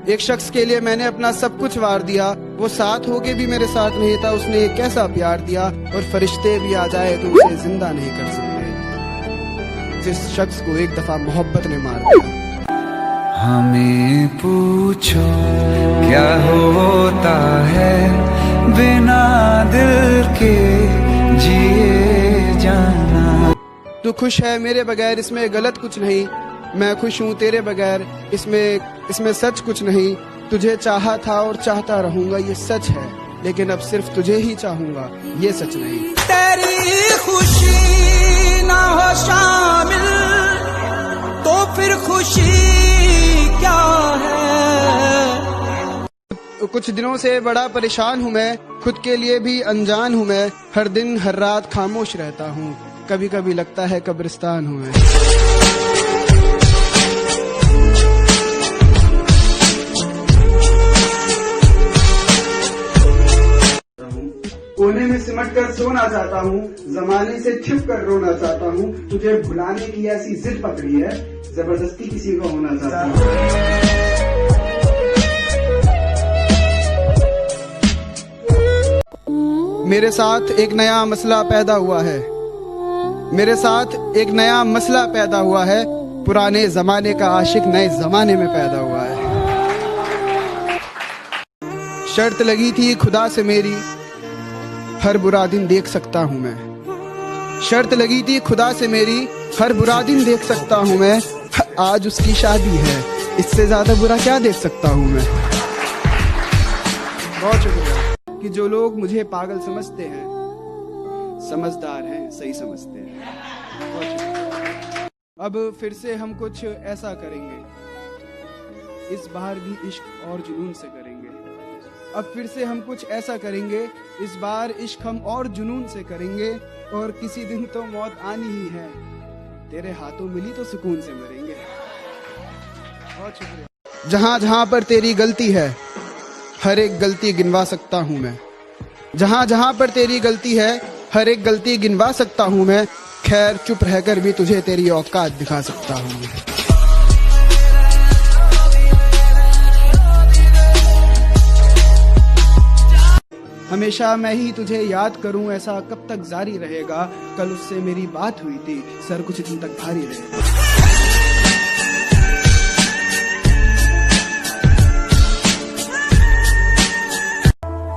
एक शख्स के लिए मैंने अपना सब कुछ वार दिया, वो साथ होके भी मेरे साथ नहीं था, उसने कैसा प्यार दिया। और फरिश्ते भी आ जाए तो उसे जिंदा नहीं कर सकते, जिस शख्स को एक दफा मोहब्बत ने मार दिया। हमें पूछो क्या होता है बिना दिल के जिए जाना। तू खुश है मेरे बगैर, इसमें गलत कुछ नहीं। मैं खुश हूँ तेरे बगैर, इसमें सच कुछ नहीं। तुझे चाहा था और चाहता रहूंगा, ये सच है, लेकिन अब सिर्फ तुझे ही चाहूंगा, ये सच नहीं। तेरी खुशी ना हो शामिल तो फिर खुशी क्या है। कुछ दिनों से बड़ा परेशान हूँ मैं, खुद के लिए भी अनजान हूँ मैं। हर दिन हर रात खामोश रहता हूँ, कभी कभी लगता है कब्रिस्तान हूँ मैं। कोने में सिमट कर सोना चाहता हूँ, जमाने से छिप कर रोना चाहता हूँ। तुझे भुलाने की ऐसी जिद पकड़ी है, जबरदस्ती किसी को होना चाहता हूँ। मेरे साथ एक नया मसला पैदा हुआ है, मेरे साथ एक नया मसला पैदा हुआ है। पुराने जमाने का आशिक नए जमाने में पैदा हुआ है। शर्त लगी थी खुदा से मेरी, हर बुरा दिन देख सकता हूँ मैं। शर्त लगी थी खुदा से मेरी, हर बुरा दिन देख सकता हूँ मैं। आज उसकी शादी है, इससे ज्यादा बुरा क्या देख सकता हूँ मैं। बहुत शुक्रिया कि जो लोग मुझे पागल समझते हैं, समझदार हैं, सही समझते हैं। बहुत शुक्रिया। अब फिर से हम कुछ ऐसा करेंगे, इस बार भी इश्क और जुनून से करेंगे। अब फिर से हम कुछ ऐसा करेंगे, इस बार इश्क हम और जुनून से करेंगे। और किसी दिन तो मौत आनी ही है, तेरे हाथों मिली तो सुकून से मरेंगे। बहुत शुक्रिया। जहाँ जहाँ पर तेरी गलती है, हर एक गलती गिनवा सकता हूँ मैं। जहाँ जहाँ पर तेरी गलती है, हर एक गलती गिनवा सकता हूँ मैं। खैर चुप रहकर भी तुझे तेरी औकात दिखा सकता हूँ मैं। हमेशा मैं ही तुझे याद करूं, ऐसा कब तक जारी रहेगा। कल उससे मेरी बात हुई थी, सर कुछ दिन तक भारी रहेगा।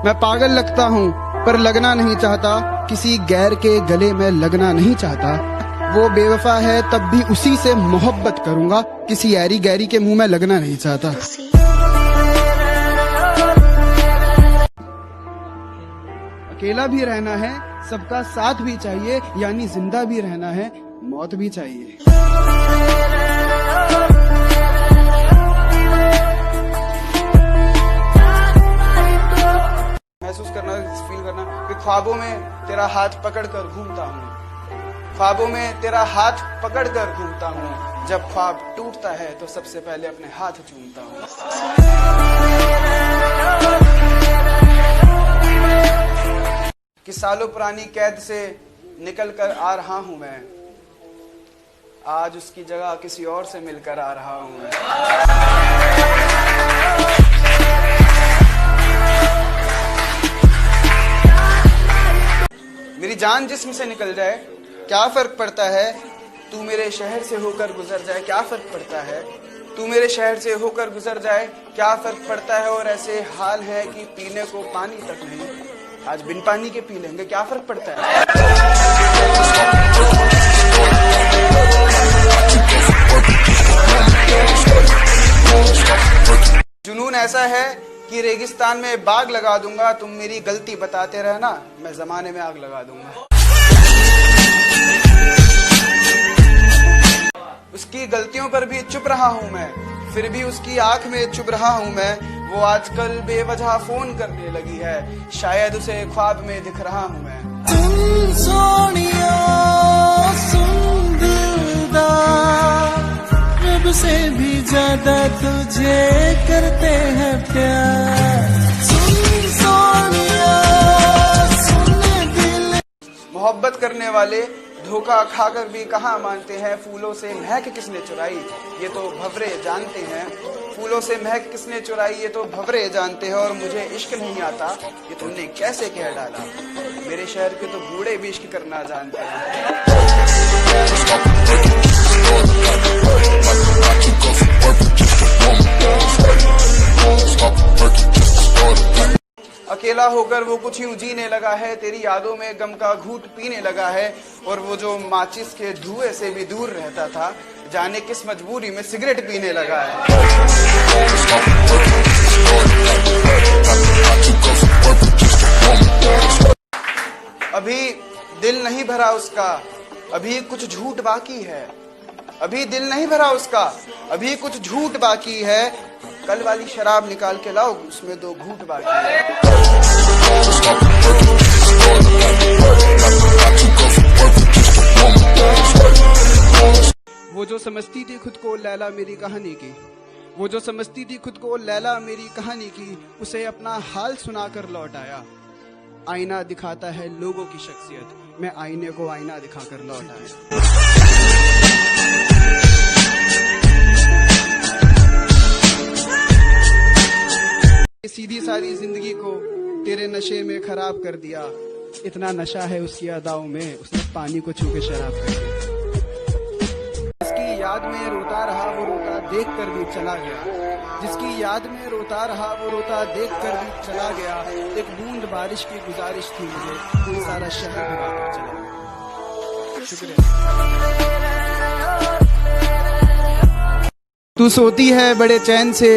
मैं पागल लगता हूं पर लगना नहीं चाहता, किसी गैर के गले में लगना नहीं चाहता। वो बेवफा है तब भी उसी से मोहब्बत करूंगा, किसी ऐरी गैरी के मुंह में लगना नहीं चाहता। अकेला भी रहना है, सबका साथ भी चाहिए, यानी जिंदा भी रहना है, मौत भी चाहिए। महसूस करना, फील करना कि ख्वाबों में तेरा हाथ पकड़कर घूमता हूँ, ख्वाबों में तेरा हाथ पकड़कर घूमता हूँ। जब ख्वाब टूटता है तो सबसे पहले अपने हाथ चूमता हूँ। कि सालों पुरानी कैद से निकल कर आ रहा हूं मैं, आज उसकी जगह किसी और से मिलकर आ रहा हूं मैं। मेरी जान जिस्म से निकल जाए क्या फर्क पड़ता है, तू मेरे शहर से होकर गुजर जाए क्या फर्क पड़ता है, तू मेरे शहर से होकर गुजर जाए क्या फर्क पड़ता है। और ऐसे हाल है कि पीने को पानी तक नहीं, आज बिन पानी के पी लेंगे क्या फर्क पड़ता है। जुनून ऐसा है कि रेगिस्तान में बाग लगा दूंगा, तुम मेरी गलती बताते रहना, मैं जमाने में आग लगा दूंगा। उसकी गलतियों पर भी चुप रहा हूं मैं, फिर भी उसकी आंख में चुभ रहा हूं मैं। वो आजकल बेवजह फोन करने लगी है, शायद उसे ख्वाब में दिख रहा हूं मैं। सुन सोनिया सुन दिलदार, रब से भी ज्यादा तुझे करते हैं प्यार। सुन सोनिया सुन दिल। मोहब्बत करने वाले धोखा खाकर भी कहाँ मानते हैं, फूलों से महक किसने चुराई ये तो भंवरे जानते हैं। फूलों से महक किसने चुराई ये तो भंवरे जानते हैं। और मुझे इश्क नहीं आता ये तुमने कैसे कह डाला, मेरे शहर के तो बूढ़े भी इश्क करना जानते हैं। अकेला होकर वो कुछ यूं जीने लगा है, तेरी यादों में गम का घूंट पीने लगा है। और वो जो माचिस के धुएं से भी दूर रहता था, जाने किस मजबूरी में सिगरेट पीने लगा है। अभी दिल नहीं भरा उसका, अभी कुछ झूठ बाकी है। अभी दिल नहीं भरा उसका, अभी कुछ झूठ बाकी है। कल वाली शराब निकाल के लाओ, उसमें 2 घूंट बाकी है। वो जो समझती थी खुद को लैला मेरी कहानी की, वो जो समझती थी खुद को लैला मेरी कहानी की, उसे अपना हाल सुनाकर लौट आया। आईना दिखाता है लोगों की शख्सियत, मैं आईने को आईना दिखाकर लौट आया। सीधी सारी जिंदगी को तेरे नशे में खराब कर दिया। इतना नशा है उसकी अदाओं में, उसने पानी को छू के शराब कर दिया। जिसकी याद में रोता रहा वो रोता देख कर भी चला गया। जिसकी याद में रोता रहा वो रोता देख कर भी चला गया। एक बूंद बारिश की गुजारिश थी मुझे, कोई सारा शहर भिगा कर चला गया। शुक्रिया। तू सोती है बड़े चैन से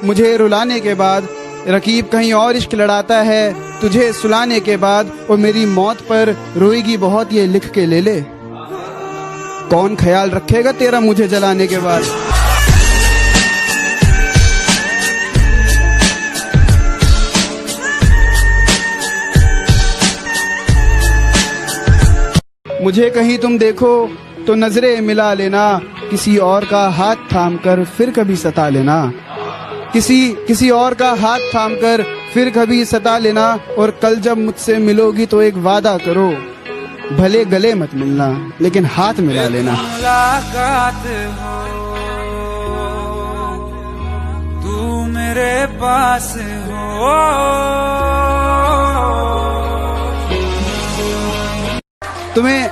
मुझे रुलाने के बाद, रकीब कहीं और इश्क लड़ाता है तुझे सुलाने के बाद। और मेरी मौत पर रोएगी बहुत ये लिख के ले ले, कौन ख्याल रखेगा तेरा मुझे जलाने के बाद। मुझे कहीं तुम देखो तो नजरें मिला लेना, किसी और का हाथ थाम कर फिर कभी सता लेना। किसी और का हाथ थाम कर फिर कभी सता लेना। और कल जब मुझसे मिलोगी तो एक वादा करो, भले गले मत मिलना लेकिन हाथ मिला लेना। मुलाकात हो तू मेरे पास हो, तुम्हें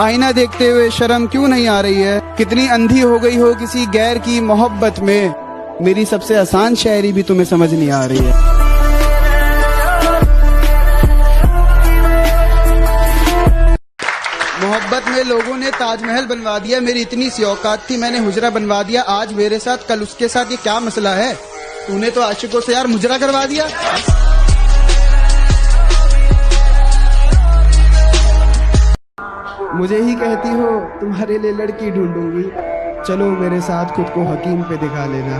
आईना देखते हुए शर्म क्यों नहीं आ रही है? कितनी अंधी हो गई हो किसी गैर की मोहब्बत में, मेरी सबसे आसान शायरी भी तुम्हें समझ नहीं आ रही है। मोहब्बत में लोगों ने ताजमहल बनवा दिया, मेरी इतनी सी औकात थी मैंने हुजरा बनवा दिया। आज मेरे साथ कल उसके साथ, ये क्या मसला है? तूने तो आशिकों से यार मुजरा करवा दिया। मुझे ही कहती हो तुम्हारे लिए लड़की ढूंढूंगी, चलो मेरे साथ खुद को हकीम पे दिखा लेना।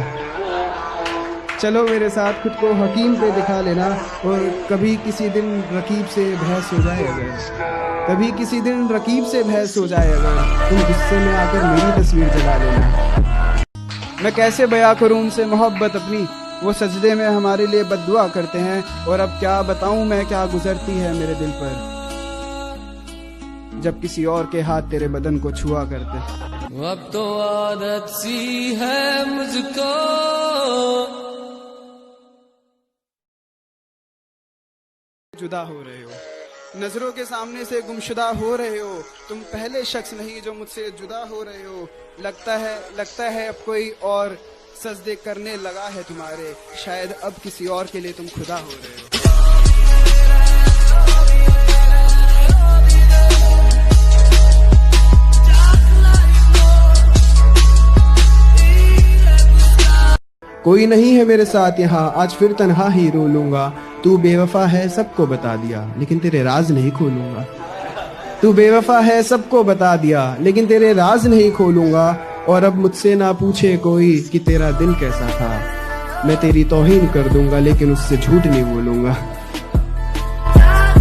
चलो मेरे साथ खुद को हकीम पे दिखा लेना। और कभी किसी दिन रकीब से बहस हो जाए अगर, कभी किसी दिन रकीब से बहस हो जाए अगर, तुम गुस्से में आकर मेरी तस्वीर जला लेना। मैं कैसे बयां करूं उनसे मोहब्बत अपनी, वो सजदे में हमारे लिए बद्दुआ करते हैं। और अब क्या बताऊं मैं क्या गुजरती है मेरे दिल पर, जब किसी और के हाथ तेरे बदन को छुआ करते। अब तो आदत सी है मुझको, जुदा हो रहे हो, नजरों के सामने से गुमशुदा हो रहे हो। तुम पहले शख्स नहीं जो मुझसे जुदा हो रहे हो। लगता है अब कोई और सजदे करने लगा है तुम्हारे, शायद अब किसी और के लिए तुम खुदा हो रहे हो। कोई नहीं है मेरे साथ यहाँ, आज फिर तन्हा ही रो लूंगा। तू बेवफा है सबको बता दिया, लेकिन तेरे राज नहीं खोलूंगा। तू बेवफा है सबको बता दिया, लेकिन तेरे राज नहीं खोलूंगा। और अब मुझसे ना पूछे कोई कि तेरा दिल कैसा था, मैं तेरी तौहीन कर दूंगा लेकिन उससे झूठ नहीं बोलूंगा।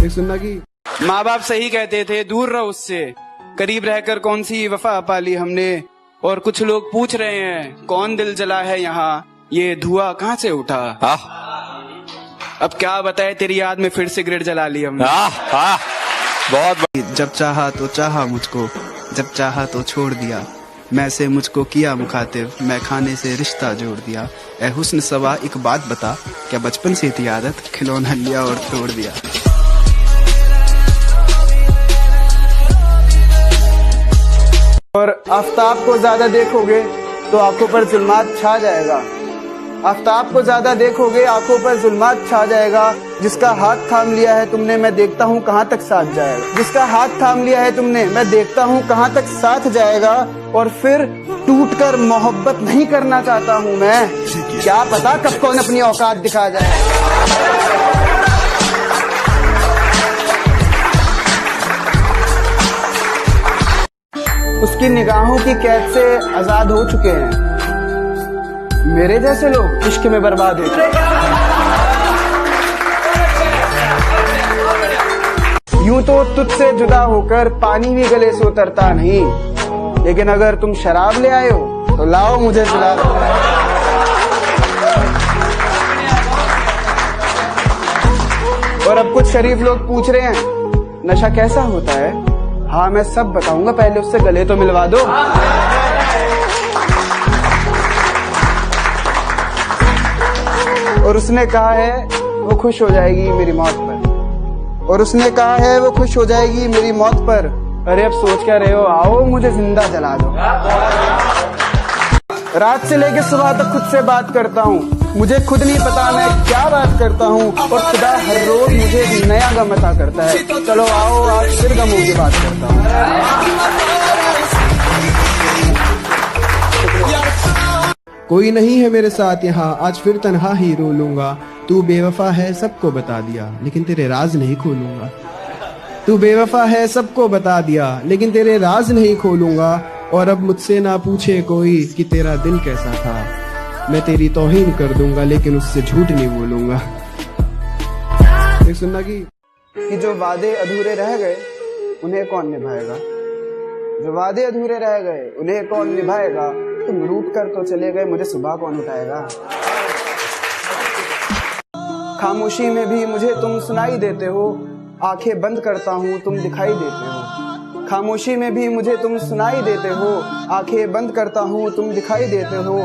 सुनना की माँ बाप सही कहते थे दूर रहो उससे, करीब रहकर कौन सी वफा पाली हमने। और कुछ लोग पूछ रहे हैं कौन दिल जला है यहाँ, ये धुआं कहाँ से उठा। अब क्या बताए तेरी याद में फिर सिगरेट जला ली हमने। जब चाहा तो चाहा मुझको, जब चाहा तो छोड़ दिया, मैं से मुझको किया मुखातिब, मैं खाने से रिश्ता जोड़ दिया। ए हुस्न सवा एक बात बता, क्या बचपन से थी आदत, खिलौना लिया और तोड़ दिया। और आफ्ताब को ज्यादा देखोगे तो आंखों पर जुल्मात छा जाएगा, आफ्ताब को ज्यादा देखोगे आंखों पर जुल्मात छा जाएगा। जिसका हाथ थाम लिया है तुमने, मैं देखता हूँ कहाँ तक साथ जाएगा। जिसका हाथ थाम लिया है तुमने, मैं देखता हूँ कहाँ तक साथ जाएगा। और फिर टूटकर मोहब्बत नहीं करना चाहता हूँ मैं, क्या पता कब कौन अपनी औकात दिखा जाए। उसकी निगाहों की कैद से आजाद हो चुके हैं मेरे जैसे लोग, इश्क में बर्बाद हो चुके। यूं तो तुझसे जुदा होकर पानी भी गले से उतरता नहीं, लेकिन अगर तुम शराब ले आए हो तो लाओ मुझे पिला दो। और अब कुछ शरीफ लोग पूछ रहे हैं नशा कैसा होता है। हाँ मैं सब बताऊंगा, पहले उससे गले तो मिलवा दो। और उसने कहा है वो खुश हो जाएगी मेरी मौत पर, और उसने कहा है वो खुश हो जाएगी मेरी मौत पर। अरे अब सोच क्या रहे हो, आओ मुझे जिंदा जला दो। रात से लेकर सुबह तक खुद से बात करता हूँ, मुझे खुद नहीं पता मैं क्या बात करता हूँ। और खुदा हर रोज मुझे नया गम अता करता है। चलो आओ आज फिर गमों की बात करता हूँ। कोई नहीं है मेरे साथ यहाँ, आज फिर तन्हा ही रो लूंगा। तू बेवफा है सबको बता दिया, लेकिन तेरे राज नहीं खोलूंगा। तू बेवफा है सबको बता दिया, लेकिन तेरे राज नहीं खोलूंगा। और अब मुझसे ना पूछे कोई कि तेरा दिल कैसा था, मैं तेरी तौहीन कर दूंगा, लेकिन उससे झूठ नहीं बोलूंगा। एक सुनना कि जो वादे अधूरे रह गए उन्हें कौन निभाएगा, जो वादे अधूरे रह गए उन्हें कौन निभाएगा। तुम रूठ कर तो चले गए, मुझे सुबह कौन उठाएगा। खामोशी में भी मुझे तुम सुनाई देते हो, आंखें बंद करता हूँ तुम दिखाई देते हो। खामोशी में भी मुझे तुम सुनाई देते हो, आंखें बंद करता हूँ तुम दिखाई देते हो।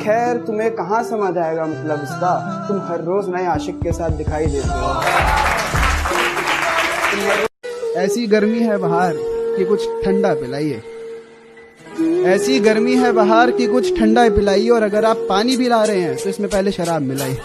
खैर तुम्हें कहाँ समझ आएगा मतलब इसका, तुम हर रोज नए आशिक के साथ दिखाई देते हो। ऐसी गर्मी है बाहर कि कुछ ठंडा पिलाइए, ऐसी गर्मी है बाहर कि कुछ ठंडा पिलाइए। और अगर आप पानी भी ला रहे हैं तो इसमें पहले शराब मिलाइए।